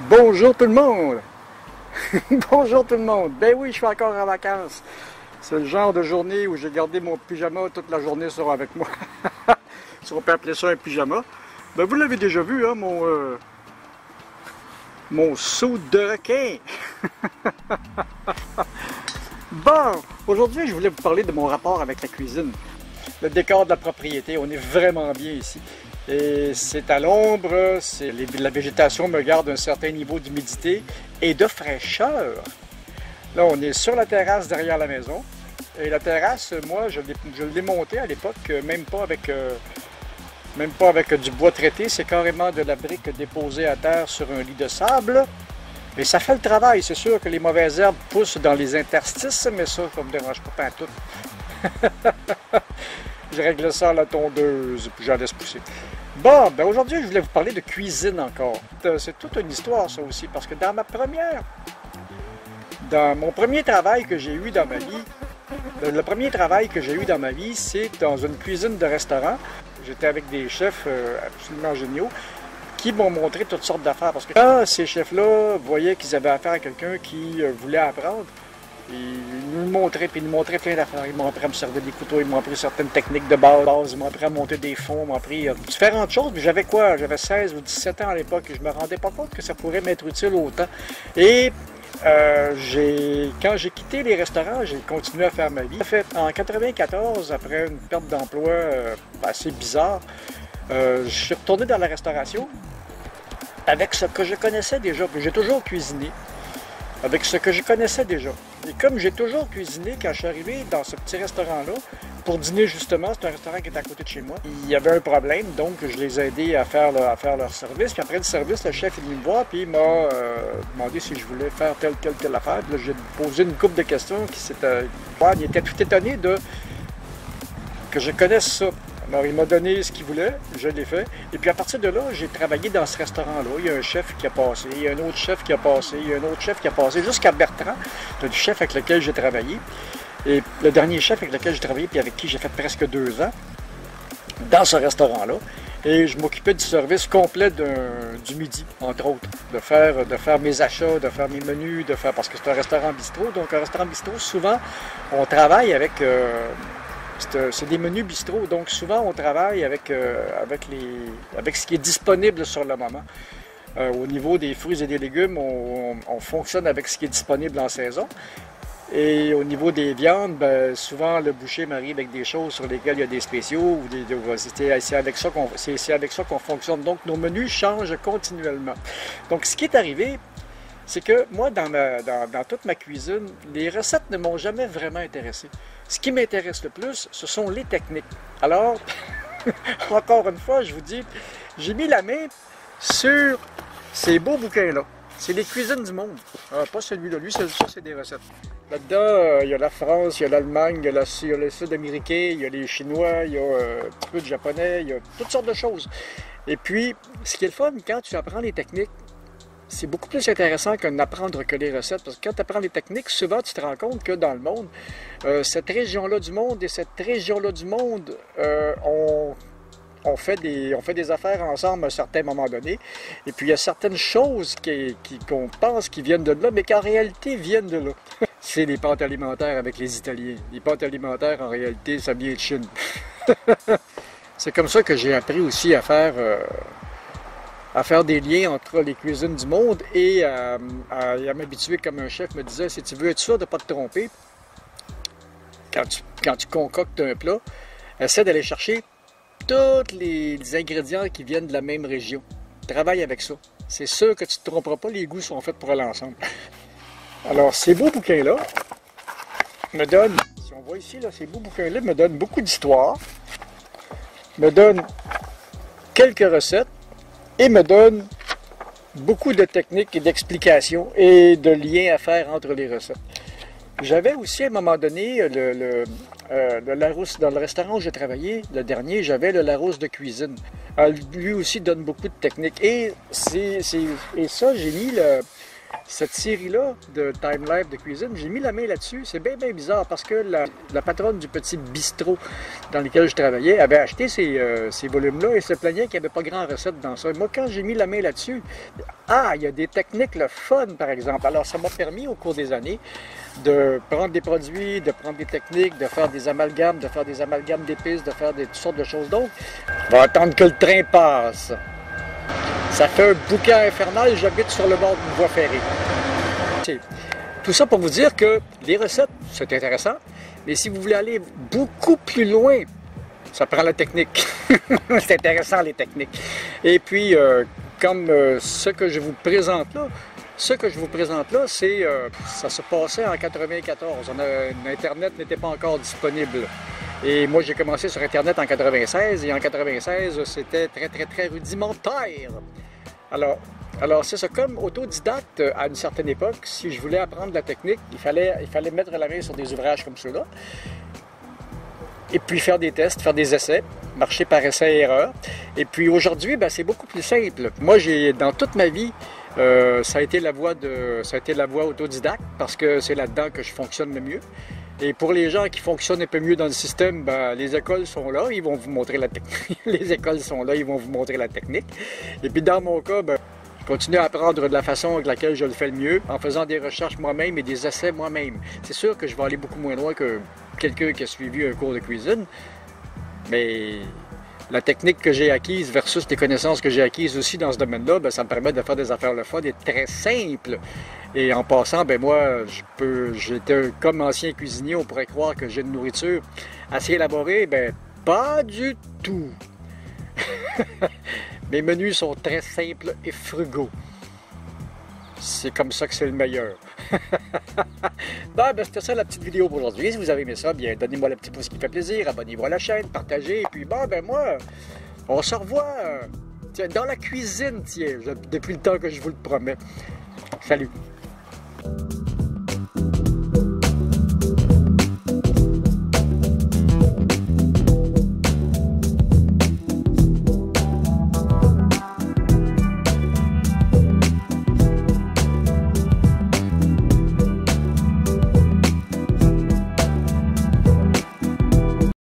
Bonjour tout le monde! Bonjour tout le monde! Ben oui, je suis encore en vacances. C'est le genre de journée où j'ai gardé mon pyjama toute la journée sera avec moi. Si on peut appeler ça un pyjama. Ben vous l'avez déjà vu, hein, mon seau de requin. Bon, aujourd'hui je voulais vous parler de mon rapport avec la cuisine. Le décor de la propriété, on est vraiment bien ici. Et c'est à l'ombre, la végétation me garde un certain niveau d'humidité et de fraîcheur. Là, on est sur la terrasse derrière la maison. Et la terrasse, moi, je l'ai montée à l'époque, même pas avec du bois traité. C'est carrément de la brique déposée à terre sur un lit de sable. Et ça fait le travail. C'est sûr que les mauvaises herbes poussent dans les interstices, mais ça ne me dérange pas pantoute. Je règle ça à la tondeuse, puis j'en laisse pousser. Bon, ben aujourd'hui, je voulais vous parler de cuisine encore. C'est toute une histoire, ça aussi, parce que dans mon premier travail que j'ai eu dans ma vie, le premier travail que j'ai eu dans ma vie, c'est dans une cuisine de restaurant. J'étais avec des chefs absolument géniaux qui m'ont montré toutes sortes d'affaires. Parce que quand ces chefs-là voyaient qu'ils avaient affaire à quelqu'un qui voulait apprendre, ils nous montraient, puis ils nous montraient plein d'affaires. Ils m'ont appris à me servir des couteaux, ils m'ont appris certaines techniques de base, ils m'ont appris à monter des fonds, ils m'ont appris différentes choses. Mais j'avais quoi? J'avais 16 ou 17 ans à l'époque et je me rendais pas compte que ça pourrait m'être utile autant. Et quand j'ai quitté les restaurants, j'ai continué à faire ma vie. En fait, en 1994, après une perte d'emploi assez bizarre, je suis retourné dans la restauration avec ce que je connaissais déjà. J'ai toujours cuisiné avec ce que je connaissais déjà. Et comme j'ai toujours cuisiné, quand je suis arrivé dans ce petit restaurant-là, pour dîner justement, c'est un restaurant qui est à côté de chez moi, il y avait un problème, donc je les ai aidés à faire leur service. Puis après le service, le chef est venu me voir, puis il m'a demandé si je voulais faire telle affaire. Puis là, j'ai posé une couple de questions il était tout étonné que je connaisse ça. Alors, il m'a donné ce qu'il voulait, je l'ai fait. Et puis, à partir de là, j'ai travaillé dans ce restaurant-là. Il y a un chef qui a passé, il y a un autre chef qui a passé, il y a un autre chef qui a passé, jusqu'à Bertrand, le chef avec lequel j'ai travaillé. Et le dernier chef avec lequel j'ai travaillé, puis avec qui j'ai fait presque 2 ans, dans ce restaurant-là. Et je m'occupais du service complet du midi, entre autres. De faire mes achats, de faire mes menus, parce que c'est un restaurant bistrot. Donc, un restaurant bistrot, souvent, on travaille avec... c'est des menus bistrot, donc souvent on travaille avec ce qui est disponible sur le moment. Au niveau des fruits et des légumes, on fonctionne avec ce qui est disponible en saison. Et au niveau des viandes, ben, souvent le boucher m'arrive avec des choses sur lesquelles il y a des spéciaux. C'est avec ça qu'on fonctionne. Donc nos menus changent continuellement. Donc ce qui est arrivé, c'est que moi, dans toute ma cuisine, les recettes ne m'ont jamais vraiment intéressé. Ce qui m'intéresse le plus, ce sont les techniques. Alors, encore une fois, je vous dis, j'ai mis la main sur ces beaux bouquins-là. C'est les cuisines du monde. Pas celui-là, lui, ça, c'est des recettes. Là-dedans, il y a la France, il y a l'Allemagne, il y a le Sud-Américain, il y a les Chinois, il y a un petit peu de Japonais, il y a toutes sortes de choses. Et puis, ce qui est le fun, quand tu apprends les techniques, c'est beaucoup plus intéressant d'apprendre que les recettes, parce que quand tu apprends les techniques, souvent tu te rends compte que dans le monde, cette région-là du monde et cette région-là du monde, on fait des affaires ensemble à un certain moment donné. Et puis il y a certaines choses qu'on pense qui viennent de là, mais qu'en réalité viennent de là. C'est les pâtes alimentaires avec les Italiens. Les pâtes alimentaires, en réalité, ça vient de Chine. C'est comme ça que j'ai appris aussi à faire des liens entre les cuisines du monde et à m'habituer, comme un chef me disait, si tu veux être sûr de ne pas te tromper, quand tu concoctes un plat, essaie d'aller chercher tous les ingrédients qui viennent de la même région. Travaille avec ça. C'est sûr que tu ne te tromperas pas, les goûts sont faits pour aller ensemble. Alors, ces beaux bouquins-là me donnent, si on voit ici, là, ces beaux bouquins-là me donnent beaucoup d'histoire, me donnent quelques recettes, et me donne beaucoup de techniques et d'explications et de liens à faire entre les recettes. J'avais aussi à un moment donné le Larousse, dans le restaurant où j'ai travaillé, le dernier, j'avais le Larousse de cuisine. Lui aussi donne beaucoup de techniques. Et ça, j'ai mis Cette série-là de time-lapse de cuisine, j'ai mis la main là-dessus. C'est bien, bien bizarre parce que la patronne du petit bistrot dans lequel je travaillais avait acheté ces volumes-là et se plaignait qu'il n'y avait pas grand recette dans ça. Et moi, quand j'ai mis la main là-dessus, il y a des techniques, le fun, par exemple. Alors, ça m'a permis, au cours des années, de prendre des produits, de prendre des techniques, de faire des amalgames d'épices, de faire toutes sortes de choses d'autres. On va attendre que le train passe. Ça fait un boucan infernal, j'habite sur le bord d'une voie ferrée. Tout ça pour vous dire que les recettes, c'est intéressant, mais si vous voulez aller beaucoup plus loin, ça prend la technique. C'est intéressant, les techniques. Et puis, comme ce que je vous présente là, c'est ça se passait en 94. Internet n'était pas encore disponible. Et moi, j'ai commencé sur Internet en 96, et en 96, c'était très, très, très rudimentaire. Alors c'est ça, comme autodidacte, à une certaine époque, si je voulais apprendre la technique, il fallait mettre la main sur des ouvrages comme ceux-là, et puis faire des tests, faire des essais, marcher par essai et erreur. Et puis aujourd'hui, c'est beaucoup plus simple. Moi, dans toute ma vie, ça a été la voie autodidacte, parce que c'est là-dedans que je fonctionne le mieux. Et pour les gens qui fonctionnent un peu mieux dans le système, les écoles sont là, ils vont vous montrer la technique. Les écoles sont là, ils vont vous montrer la technique. Et puis dans mon cas, je continue à apprendre de la façon avec laquelle je le fais le mieux, en faisant des recherches moi-même et des essais moi-même. C'est sûr que je vais aller beaucoup moins loin que quelqu'un qui a suivi un cours de cuisine, mais la technique que j'ai acquise versus les connaissances que j'ai acquises aussi dans ce domaine-là, ça me permet de faire des affaires le fun et très simples. Et en passant, moi, j'étais comme ancien cuisinier, on pourrait croire que j'ai une nourriture assez élaborée. Pas du tout. Mes menus sont très simples et frugaux. C'est comme ça que c'est le meilleur. C'était ça la petite vidéo pour aujourd'hui. Si vous avez aimé ça, donnez-moi le petit pouce qui fait plaisir, abonnez-vous à la chaîne, partagez, et puis moi, on se revoit dans la cuisine, depuis le temps que je vous le promets. Salut!